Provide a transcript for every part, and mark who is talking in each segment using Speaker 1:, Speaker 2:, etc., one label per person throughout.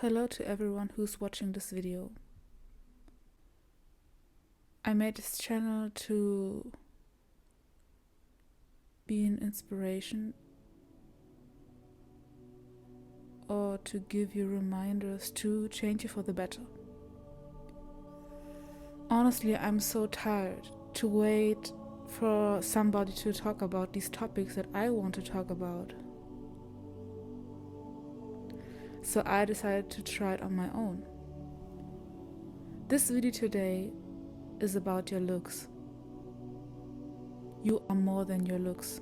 Speaker 1: Hello to everyone who's watching this video. I made this channel to be an inspiration or to give you reminders to change you for the better. Honestly, I'm so tired to wait for somebody to talk about these topics that I want to talk about. So I decided to try it on my own. This video today is about your looks. You are more than your looks.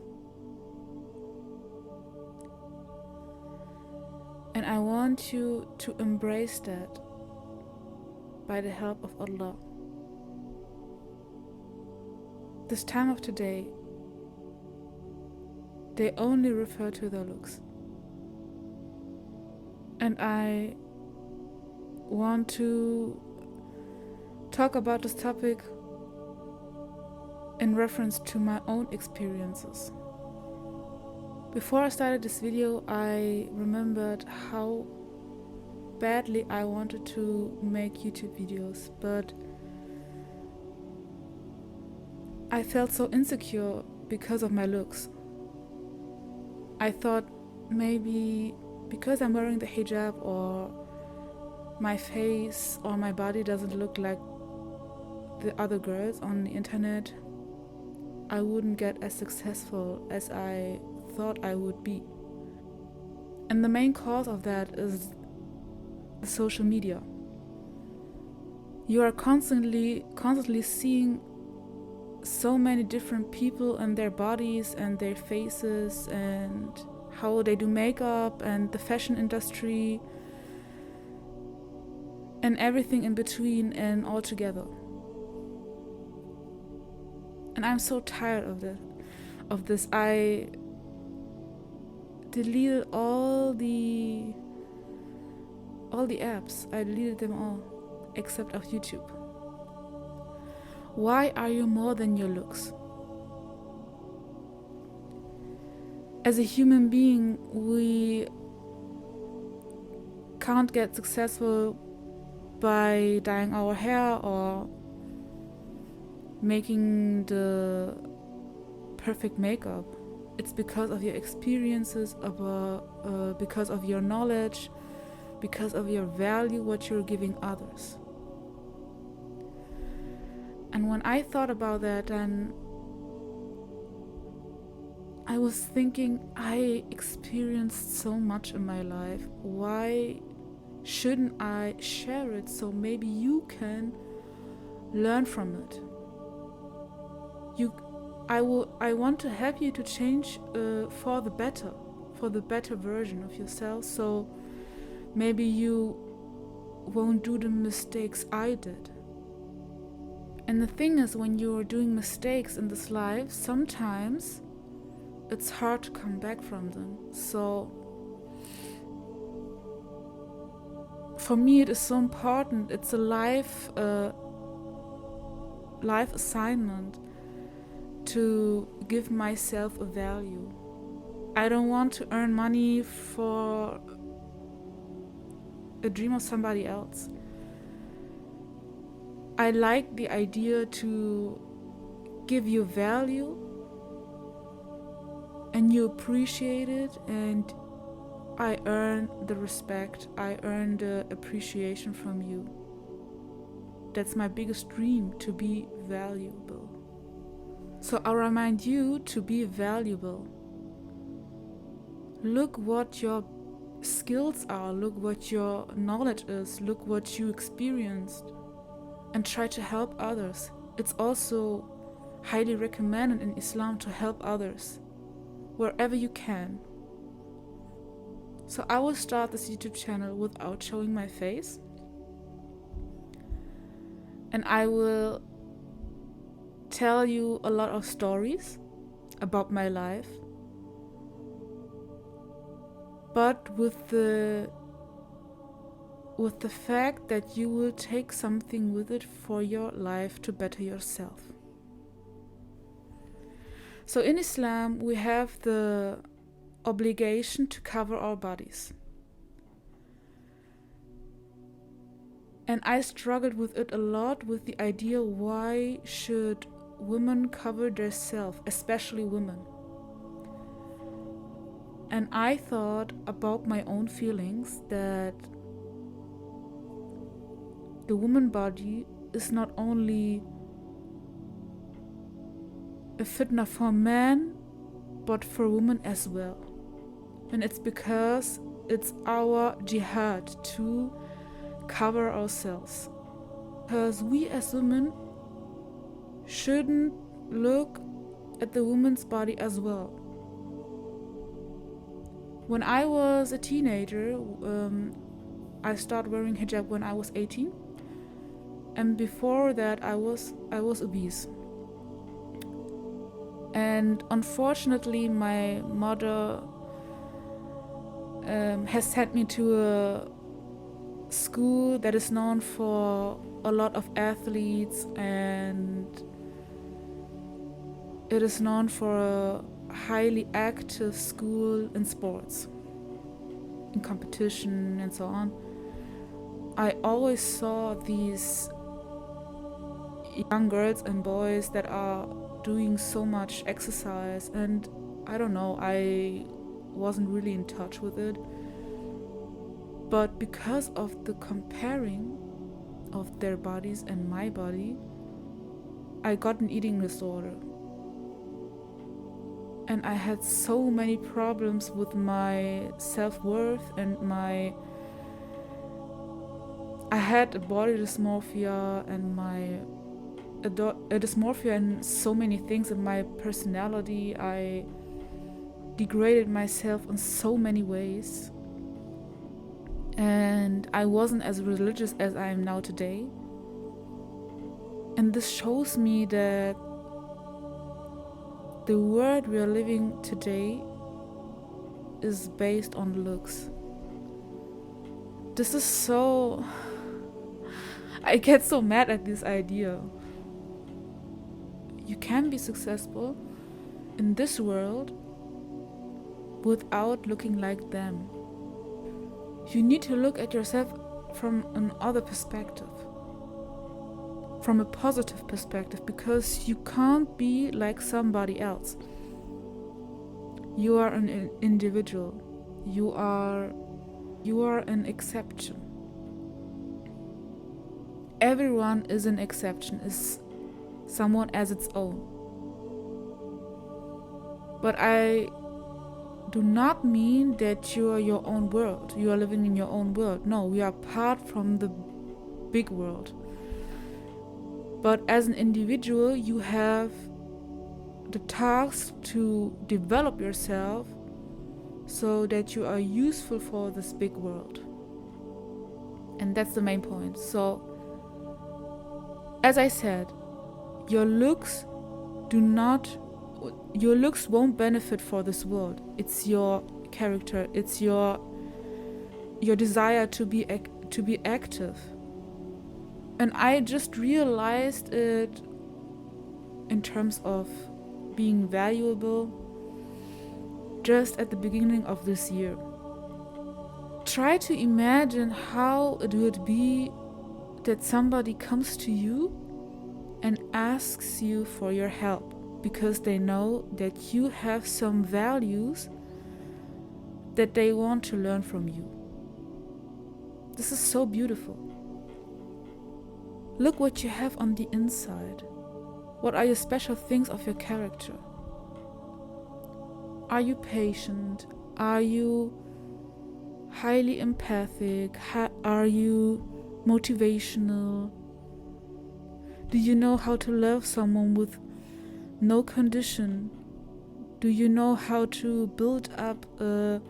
Speaker 1: And I want you to embrace that by the help of Allah. This time of today, they only refer to their looks. And I want to talk about this topic in reference to my own experiences. Before I started this video, I remembered how badly I wanted to make YouTube videos, but I felt so insecure because of my looks. I thought maybe because I'm wearing the hijab or my face or my body doesn't look like the other girls on the internet, I wouldn't get as successful as I thought I would be. And the main cause of that is the social media. You are constantly seeing so many different people and their bodies and their faces and how they do makeup and the fashion industry and everything in between and all together. And I'm so tired of this. I deleted all the apps. I deleted them all except of YouTube. Why are you more than your looks? As a human being, we can't get successful by dyeing our hair or making the perfect makeup. It's because of your experiences, because of your knowledge, because of your value, what you're giving others. And when I thought about that, then I was thinking, I experienced so much in my life. Why shouldn't I share it so maybe you can learn from it? I want to help you to change for the better version of yourself, so maybe you won't do the mistakes I did. And the thing is, when you're doing mistakes in this life, sometimes it's hard to come back from them. So for me, it is so important. It's a life assignment to give myself a value. I don't want to earn money for a dream of somebody else. I like the idea to give you value and you appreciate it, and I earn the respect, I earn the appreciation from you. That's my biggest dream, to be valuable. So I'll remind you to be valuable. Look what your skills are, look what your knowledge is, look what you experienced, and try to help others. It's also highly recommended in Islam to help others wherever you can. So I will start this YouTube channel without showing my face, and I will tell you a lot of stories about my life, but with the fact that you will take something with it for your life to better yourself. So in Islam, we have the obligation to cover our bodies. And I struggled with it a lot, with the idea, why should women cover themselves, especially women? And I thought about my own feelings, that the woman body is not only a fitna for men, but for women as well. And it's because it's our jihad to cover ourselves. Because we as women shouldn't look at the woman's body as well. When I was a teenager, I started wearing hijab when I was 18. And before that, I was obese. And unfortunately, my mother has sent me to a school that is known for a lot of athletes, and it is known for a highly active school in sports, in competition and so on. I always saw these young girls and boys that are doing so much exercise, and I don't know, I wasn't really in touch with it. But because of the comparing of their bodies and my body, I got an eating disorder. And I had so many problems with my self-worth and I had a body dysmorphia and a dysmorphia in so many things in my personality. I degraded myself in so many ways. And I wasn't as religious as I am now today. And this shows me that the world we are living today is based on looks. This is so... I get so mad at this idea. You can be successful in this world without looking like them. You need to look at yourself from another perspective, from a positive perspective, because you can't be like somebody else. You are an individual. You are an exception. Everyone is an exception, is someone as its own. But I do not mean that you are your own world. You are living in your own world. No, we are apart from the big world. But as an individual, you have the task to develop yourself so that you are useful for this big world. And that's the main point. So, as I said, your looks won't benefit for this world. It's your character. It's your desire to be active. And I just realized it in terms of being valuable just at the beginning of this year. Try to imagine how it would be that somebody comes to you and asks you for your help because they know that you have some values that they want to learn from you. This is so beautiful. Look what you have on the inside. What are your special things of your character? Are you patient? Are you highly empathic? Are you motivational? Do you know how to love someone with no condition? Do you know how to build up a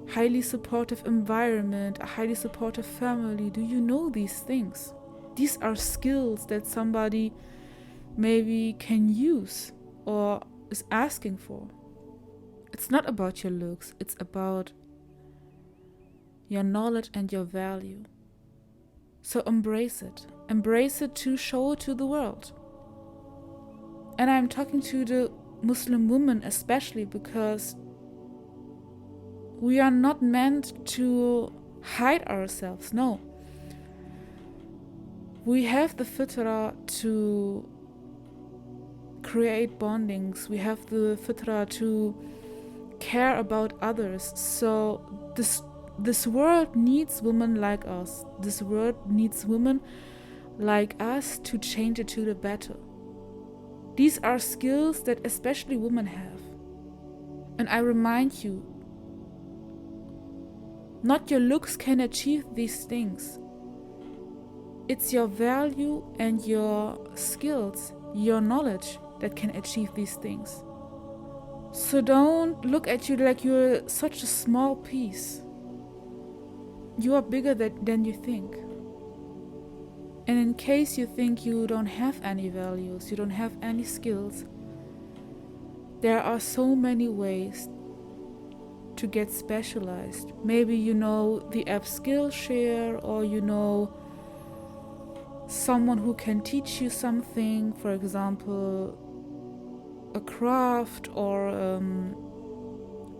Speaker 1: highly supportive environment, a highly supportive family? Do you know these things? These are skills that somebody maybe can use or is asking for. It's not about your looks, it's about your knowledge and your value. So embrace it. Embrace it to show it to the world. And I'm talking to the Muslim women especially, because we are not meant to hide ourselves. No, We have the fitrah to create bondings. We have the fitrah to care about others. So this world needs women like us. This world needs women like us to change it to the better. These are skills that especially women have. And I remind you, not your looks can achieve these things. It's your value and your skills, your knowledge that can achieve these things. So don't look at you like you're such a small piece. You are bigger than you think. And in case you think you don't have any values, you don't have any skills, there are so many ways to get specialized. Maybe you know the app Skillshare, or you know someone who can teach you something, for example, a craft or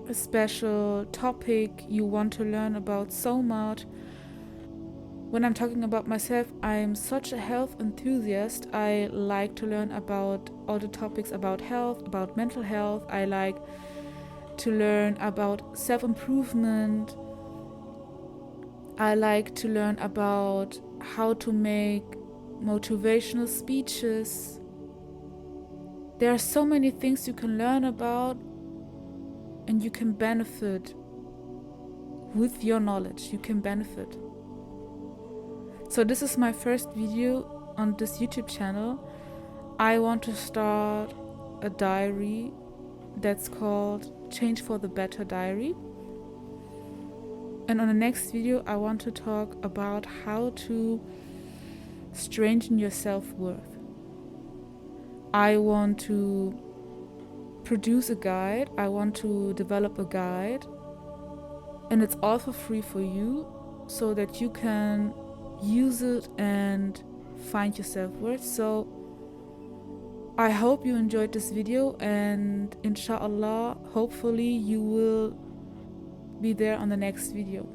Speaker 1: a special topic you want to learn about so much. When I'm talking about myself, I'm such a health enthusiast. I like to learn about all the topics about health, about mental health. I like to learn about self-improvement. I like to learn about how to make motivational speeches. There are so many things you can learn about, and you can benefit with your knowledge. You can benefit. So this is my first video on this YouTube channel. I want to start a diary that's called Change for the Better Diary. And on the next video, I want to talk about how to strengthen your self-worth. I want to produce a guide. I want to develop a guide. And it's all for free for you, so that you can use it and find your self-worth. So I hope you enjoyed this video, and inshallah, hopefully you will be there on the next video.